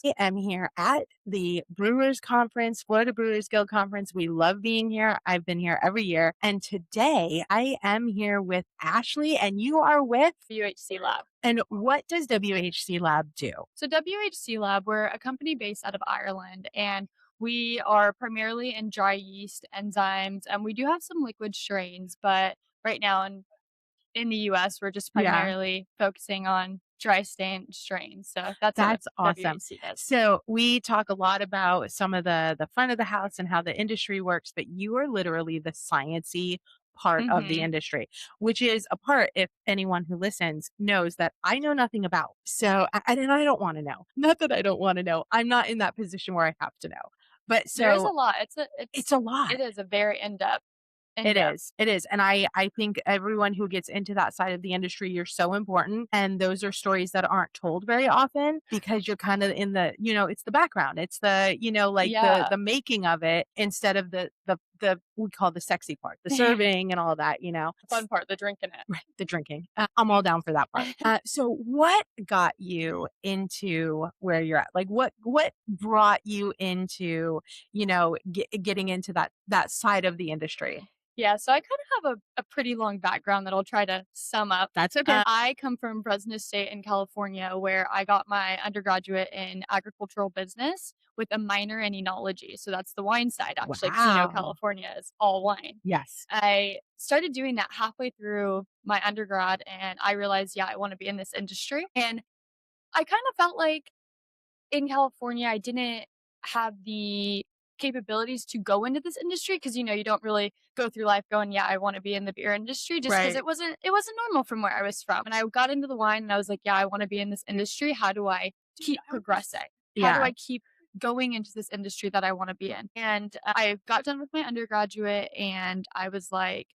I am here at the Brewers Conference, Florida Brewers Guild Conference. We love being here. I've been here every year. And today I am here with Ashley, and you are with? WHC Lab. And what does WHC Lab do? So WHC Lab, we're a company based out of Ireland, and we are primarily in dry yeast enzymes, and we do have some liquid strains, but right now in the US, we're just Yeah. primarily focusing on dry strains. So that's what That's awesome. WHC does. So we talk a lot about some of the front of the house and how the industry works, but you are literally the sciencey part of the hmm industry, which is a part, if anyone who listens knows, that I know nothing about. So and I don't want to know. Not that I don't want to know. I'm not in that position where I have to know. But There is so a lot. it's a lot. It is a very in-depth, It in-depth. is. It is. And I think everyone who gets into that side of the industry, you're so important. And those are stories that aren't told very often because you're kind of in the, it's the background. It's the, like the Yeah. the making of it instead of the we call the sexy part, the serving and all that, Fun part, the drinking Right, the drinking. I'm all down for that part. it. So what got you into where you're at? Like what brought you into, getting into that side of the industry? Yeah, so I kind of have a pretty long background that I'll try to sum up. That's okay. I come from Fresno State in California, where I got my undergraduate in agricultural business with a minor in enology. So that's the wine side, actually, because Wow. California is all wine. Yes. I started doing that halfway through my undergrad, and I realized, yeah, I want to be in this industry. And I kind of felt like in California, I didn't have the capabilities to go into this industry because you don't really go through life going, yeah, I want to be in the beer industry, just because Right. it wasn't normal from where I was from. And I got into the wine and I was like, yeah, I want to be in this industry. How do I keep progressing? How do Yeah. I keep going into this industry that I want to be in? And I got done with my undergraduate and I was like,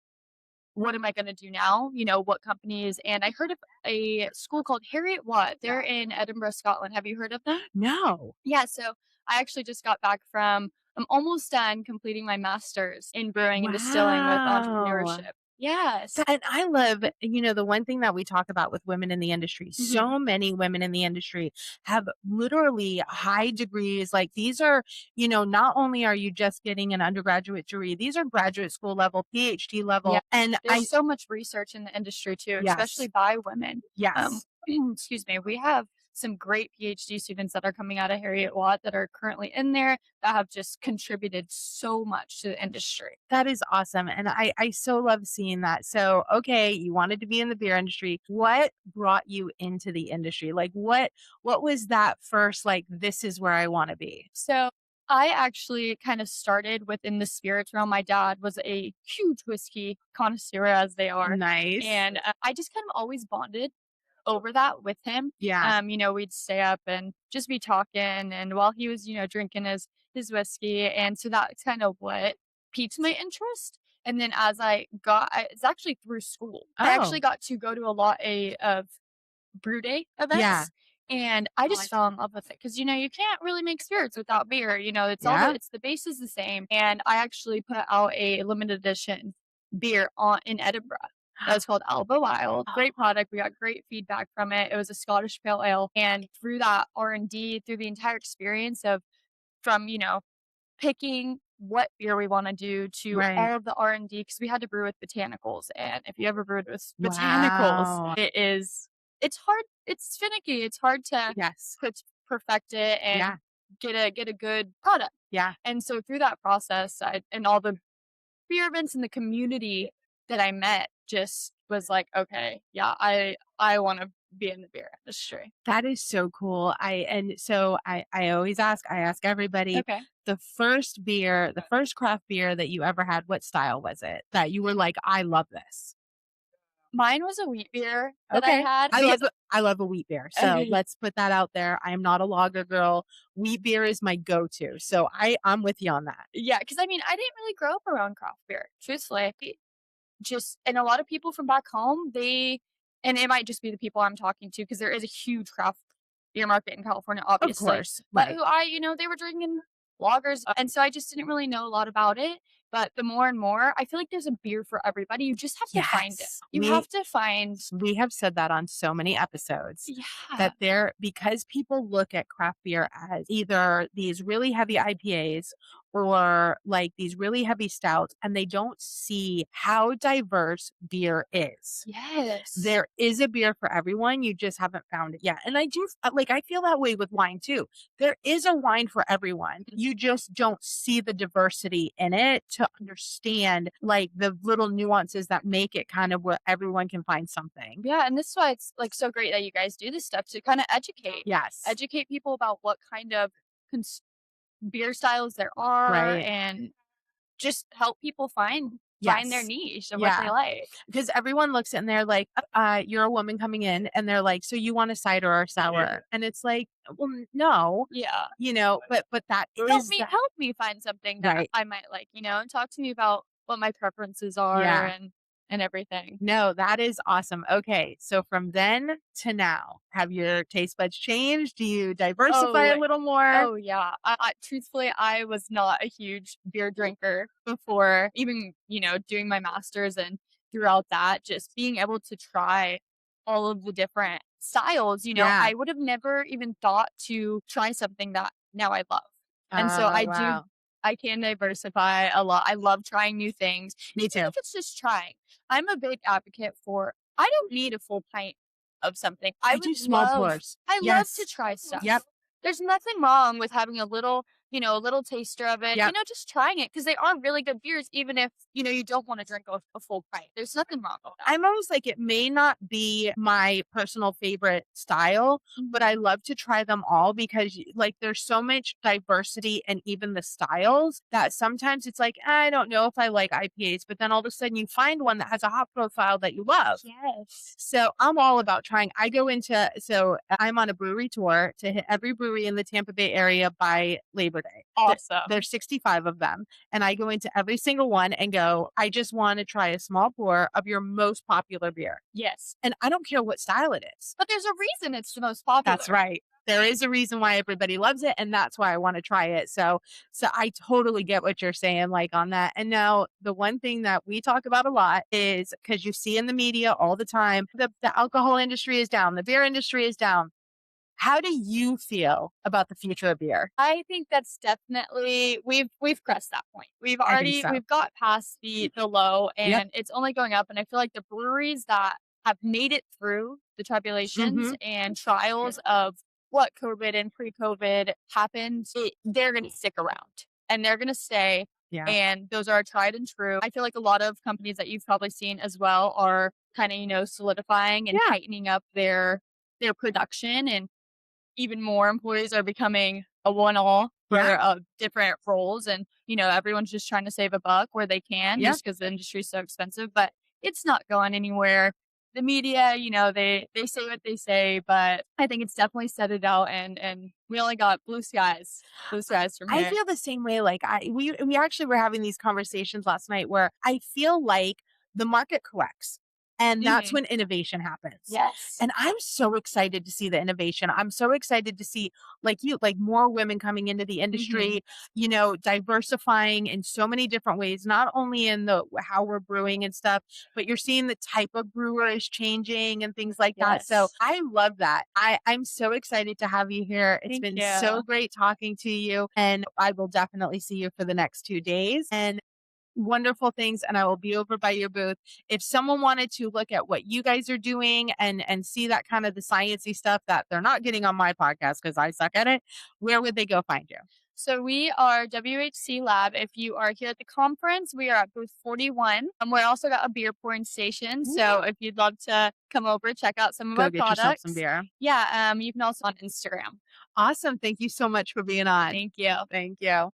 what am I going to do now? What companies? And I heard of a school called Harriet Watt. They're in Edinburgh, Scotland. Have you heard of them? No. Yeah, so I actually just got back from I'm almost done completing my master's in brewing and distilling with Wow. entrepreneurship. Yes. And I love, the one thing that we talk about with women in the industry, Mhm. so many women in the industry have literally high degrees. Like these are, not only are you just getting an undergraduate degree, these are graduate school level, PhD Yeah. level. And There's so much research in the industry too, especially yes, by women. yes. Excuse me. We have some great PhD students that are coming out of Harriet Watt that are currently in there that have just contributed so much to the industry. That is awesome. And I so love seeing that. So, okay, you wanted to be in the beer industry. What brought you into the industry? Like what was that first, like, this is where I want to be? So I actually kind of started within the spirits realm. My dad was a huge whiskey connoisseur, as they are. Nice. And I just kind of always bonded over that with him. Yeah. We'd stay up and just be talking. And while he was, drinking his whiskey. And so that's kind of what piqued my interest. And then it's actually through school. I actually Oh, got to go to a lot of brew day yeah. events. And I just fell in love with it because you can't really make spirits without beer. Yeah. It's the base is the same. And I actually put out a limited edition beer on in Edinburgh. That was called Alba Wild. Great product. We got great feedback from it. It was a Scottish pale ale. And through that R&D, through the entire experience of from, picking what beer we want to do to Right. all of the R&D, because we had to brew with botanicals. And if you ever brewed with botanicals, Wow. it's hard. It's finicky. It's hard to Yes. perfect it and Yeah. get a good product. Yeah. And so through that process, and all the beer events in the community that I met just was like, okay, yeah, I want to be in the beer industry. That is so cool. I always I ask everybody, Okay. the first craft beer that you ever had, what style was it that you were like, I love this? Mine was a wheat beer that I Okay. had I love a wheat beer. So let's put that out there. I am not a lager girl. Wheat beer is my go-to. So I'm with you on that. yeah, because I mean, I didn't really grow up around craft beer, truthfully. Just and a lot of people from back home, and it might just be the people I'm talking to because there is a huge craft beer market in California, Of obviously. course. But Right. they were drinking lagers, and so I just didn't really know a lot about it. But the more and more, I feel like there's a beer for everybody. You just have to find it. Yes. You have to find We have said that on so many episodes yeah. that there because people look at craft beer as either these really heavy IPAs or like these really heavy stouts, and they don't see how diverse beer is. Yes. There is a beer for everyone. You just haven't found it yet. And I do like, I feel that way with wine too. There is a wine for everyone. You just don't see the diversity in it to understand like the little nuances that make it kind of where everyone can find something. Yeah, and this is why it's, like, so great that you guys do this stuff to kinda educate. Yes. Educate people about what kind of cons beer styles there are Right. and just help people find their Yes. niche of what they Yeah. like. Because everyone looks and they're like, you're a woman coming in and they're like, so you want a cider or sour? And it's like, well, no, Yeah. but that is the Help me find something that right. I might like, and talk to me about what my preferences are Yeah. and everything. No, that is awesome. Okay. So from then to now, have your taste buds changed? Do you diversify Oh, a little more? oh yeah. I truthfully, I was not a huge beer drinker before even, doing my master's and throughout that, just being able to try all of the different styles, Yeah. I would have never even thought to try something that now I love. And so Oh, wow. I can diversify a lot. I love trying new things, Me even too. if it's just trying. I'm a big advocate for I don't need a full pint of something. I do small pours. I love to Yes. try stuff. Yep. There's nothing wrong with having a little taster of it, Yep. just trying it because they are really good beers, even if, you don't want to drink a full pint. There's nothing wrong with that. I'm always like, it may not be my personal favorite style, but I love to try them all because like there's so much diversity in even the styles that sometimes it's like, I don't know if I like IPAs, but then all of a sudden you find one that has a hop profile that you love. Yes. So I'm all about trying. So I'm on a brewery tour to hit every brewery in the Tampa Bay area by Labor Day. Awesome. There's 65 of them. And I go into every single one and go, I just want to try a small pour of your most popular beer. Yes. And I don't care what style it is. But there's a reason it's the most popular. That's right. There is a reason why everybody loves it, and that's why I want to try it. So I totally get what you're saying, like on that. And now the one thing that we talk about a lot is because you see in the media all the time, the alcohol industry is down, the beer industry is down. How do you feel about the future of beer? I think that's definitely we've crossed that point. I think so. We've got past the low Yep. and it's only going up. And I feel like the breweries that have made it through the tribulations Mhm. and trials of what COVID and pre-COVID happened, they're gonna stick around and they're gonna stay. Yeah. And those are tried and true. I feel like a lot of companies that you've probably seen as well are kind of, solidifying and Yeah. tightening up their production and even more employees are becoming a one-all for Yeah. different roles. And, everyone's just trying to save a buck where they can Yeah. just because the industry is so expensive, but it's not going anywhere. The media, they say what they say, but I think it's definitely set it out and we only got blue skies from I here. feel the same way. Like we actually were having these conversations last night where I feel like the market corrects. And that's Mhm. when innovation happens. Yes. And I'm so excited to see the innovation. I'm so excited to see, like more women coming into the Mhm. industry, diversifying in so many different ways, not only in the how we're brewing and stuff, but you're seeing the type of brewer is changing and things like that. So Yes. I love that. I'm so excited to have you here. It's Thank been so you. great talking to you. And I will definitely see you for the next 2 days. And wonderful things, and I will be over by your booth. If someone wanted to look at what you guys are doing and see that kind of the sciencey stuff that they're not getting on my podcast because I suck at it, where would they go find you? So we are WHC Lab. If you are here at the conference, we are at booth 41. We're also got a beer pouring station. So if you'd love to come over, check out some of Go our get yourself some products. beer. Yeah, you can also on Instagram. Awesome. Thank you so much for being on. Thank you. Thank you.